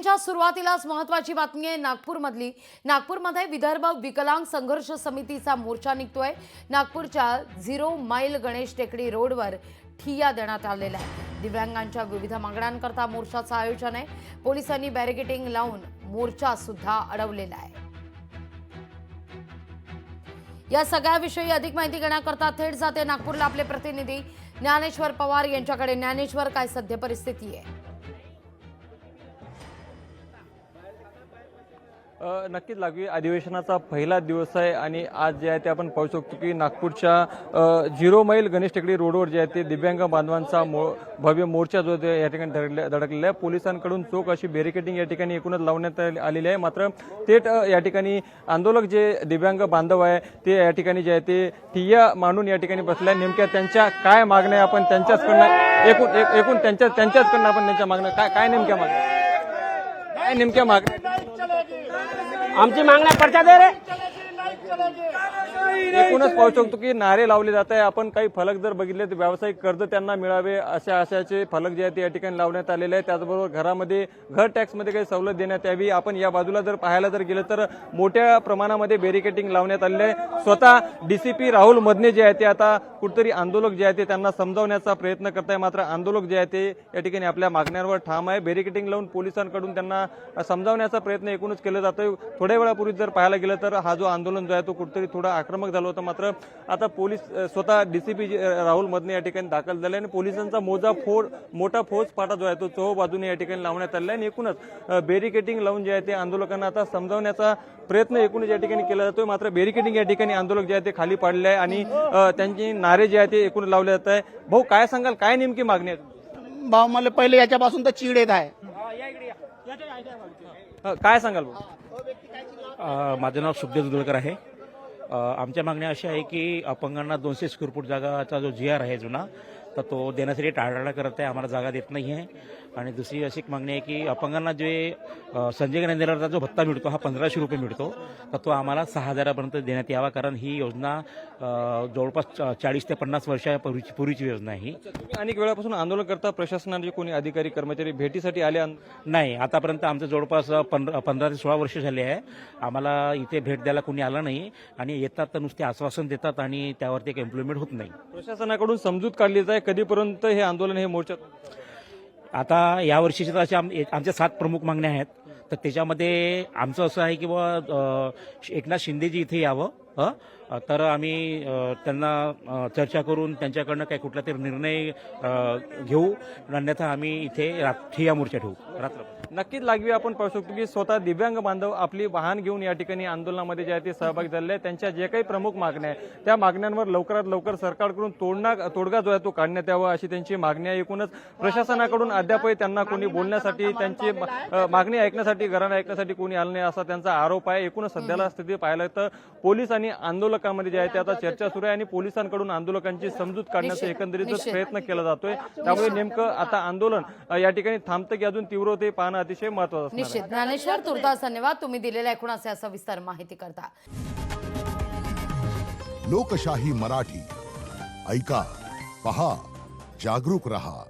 बुलेटिनच्या सुरुवातीलाच महत्त्वाची बातमी आहे नागपूरमधली। नागपूरमध्ये विदर्भ विकलांग संघर्ष समितीचा मोर्चा निघतोय। नागपूरच्या 0 माईल गणेश टेकडी रोडवर ठिय्या देण्यात आलेला आहे। दिव्यांगांच्या विविध मागण्यांकरता मोर्चाचं आयोजन आहे। पोलिसांनी बॅरिकेडिंग लावून मोर्चा सुद्धा अडवलेला आहे। या सगळ्याविषयी अधिक माहिती घेण्याकरता थेट जाते नागपूरला आपले प्रतिनिधी ज्ञानेश्वर पवार यांच्याकडे। ज्ञानेश्वर, काय सध्या परिस्थिती आहे? नक्कीच लागवी अधिवेशनाचा पहिला दिवस आहे आणि आज जे आहे ते आपण पाहू शकतो की नागपूरच्या 0 मैल गणेश टेकडी रोडवर जे आहे ते दिव्यांग बांधवांचा भव्य मोर्चा जो आहे या ठिकाणी धडकलेला आहे। पोलिसांकडून चोख अशी बॅरिकेडिंग या ठिकाणी एकूणच लावण्यात आलेली आहे। मात्र थेट या ठिकाणी आंदोलक जे दिव्यांग बांधव आहे ते या ठिकाणी जे आहे ते ठिय्या मांडून या ठिकाणी बसले आहे। नेमक्या त्यांच्या काय मागण्या आपण त्यांच्याचकडनं एकूण त्यांच्याचकडनं आपण त्यांच्या मागण्या काय नेमक्या मागण्या आमची मागण्या पर्चा दे रे। एकूणच पाहू शकतो की नारे लावले जात आहे। आपण काही फलक जर बघितले तर व्यावसायिक कर्ज त्यांना मिळावे अशा आशयाचे फलक जे आहेत ते या ठिकाणी लावण्यात आलेले आहे। त्याचबरोबर घरामध्ये घर टॅक्समध्ये काही सवलत देण्यात यावी। आपण या बाजूला जर पाहायला जर गेलं तर मोठ्या प्रमाणामध्ये बॅरिकेडिंग लावण्यात आलेले आहे। स्वतः डीसीपी राहुल मदने जे आहे ते आता कुठेतरी आंदोलक जे आहे ते त्यांना समजावण्याचा प्रयत्न करत आहे। मात्र आंदोलक जे आहे ते या ठिकाणी आपल्या मागण्यांवर ठाम आहे। बॅरिकेडिंग लावून पोलिसांकडून त्यांना समजावण्याचा प्रयत्न एकूणच केला जातोय। थोड्या वेळापूर्वी जर पाहायला गेलं तर हा जो आंदोलन जो आहे तो कुठेतरी थोडा आक्रमक झाला होता। मात्र आता पोलीस स्वतः डीसीपी राहुल मदने या ठिकाणी दाखल झाले आणि पोलिसांचा मोठा फौजफाटा जो आहे तो चोहो बाजूने या ठिकाणी लावण्यात आलेला आहे आणि एकूणच बॅरिकेडिंग लावून जे आहे ते आंदोलकांना आता समजावण्याचा प्रयत्न एकूणच या ठिकाणी केला जातोय। मात्र बॅरिकेडिंग या ठिकाणी आंदोलक जे आहे ते खाली पाडले आहे आणि त्यांची नारे जे आहे ते एकूण लावले जात आहे। भाऊ, काय सांगाल, काय नेमकी मागणी आहे? भाऊ, मला पहिले याच्यापासून तर चीड येत आहे। काय सांगाल भाऊ? माझं नाव सुखदेव दुधळकर आहे। आमच्या मागण्या अशा आहे की अपंगांना 200 स्क्वेअर फूट जागाचा जो GR आहे जुना, तर तो देण्यासाठी टाळाटाळ करत आहे, आम्हाला जागा देत नाही आहे। आणि दुसरी अशी मागणी आहे की अपंगांना जे संजय गांधी नगरचा जो भत्ता मिळतो हा 1500 रुपये मिळतो, तर तो आम्हाला 6000पर्यंत देण्यात यावा। कारण ही योजना जवळपास 40 ते 50 वर्षापूर्वीची योजना आहे। अनेक वेळापासून आंदोलन करता प्रशासनाचे कोणी अधिकारी कर्मचारी भेटीसाठी आले नाही, आतापर्यंत आमचं जवळपास 15 ते 16 वर्ष झाले आहे। आम्हाला इथे भेट द्यायला कोणी आलं नाही आणि येतात तर नुसते आश्वासन देतात आणि त्यावरती एक इम्प्लिमेंट होत नाही। प्रशासनाकडून समजूत काढली जाते कधीपर्यंत हे आंदोलन हे मोर्चा? आता यावर्षीच्या अशा आमच्या 7 प्रमुख मागण्या आहेत। तर त्याच्यामध्ये आमचं असं आहे की बाबा एकनाथ शिंदेजी इथे यावं, तर आम्ही त्यांना चर्चा करून त्यांच्याकडनं काही कुठला तरी निर्णय घेऊ, अन्यथा आम्ही इथे ठिय्या मोर्चा ठेवू रात्र। नक्कीच लागवी आपण पाहू शकतो की स्वतः दिव्यांग बांधव आपली वाहन घेऊन या ठिकाणी आंदोलनामध्ये जे आहे ते सहभागी झालेले आहेत। त्यांच्या जे काही प्रमुख मागण्या आहेत त्या मागण्यांवर लवकरात लवकर सरकारकडून तोडगा जो आहे तो काढण्यात यावा अशी त्यांची मागणी आहे। एकूणच प्रशासनाकडून अद्यापही त्यांना कोणी बोलण्यासाठी, त्यांची मागणी ऐकण्यासाठी, घराणं ऐकण्यासाठी कोणी आलं नाही असा त्यांचा आरोप आहे। एकूणच सध्याला स्थिती पाहिलं तर पोलीस आणि आंदोलकांमध्ये जे आहे ते आता चर्चा सुरू आहे आणि पोलिसांकडून आंदोलकांची समजूत काढण्याचा एकंदरीत प्रयत्न केला जातोय। त्यामुळे नेमकं आता आंदोलन या ठिकाणी थांबतं की अजून तीव्र होते पाहणं अतिशय महत्त्वाचं असणार आहे। निश्चित ज्ञानेश्वर, तुर्तास धन्यवाद तुम्ही दिलेल्या एकूणाचे सविस्तर माहिती करता। लोकशाही मराठी ऐका, पहा, जागरूक रहा।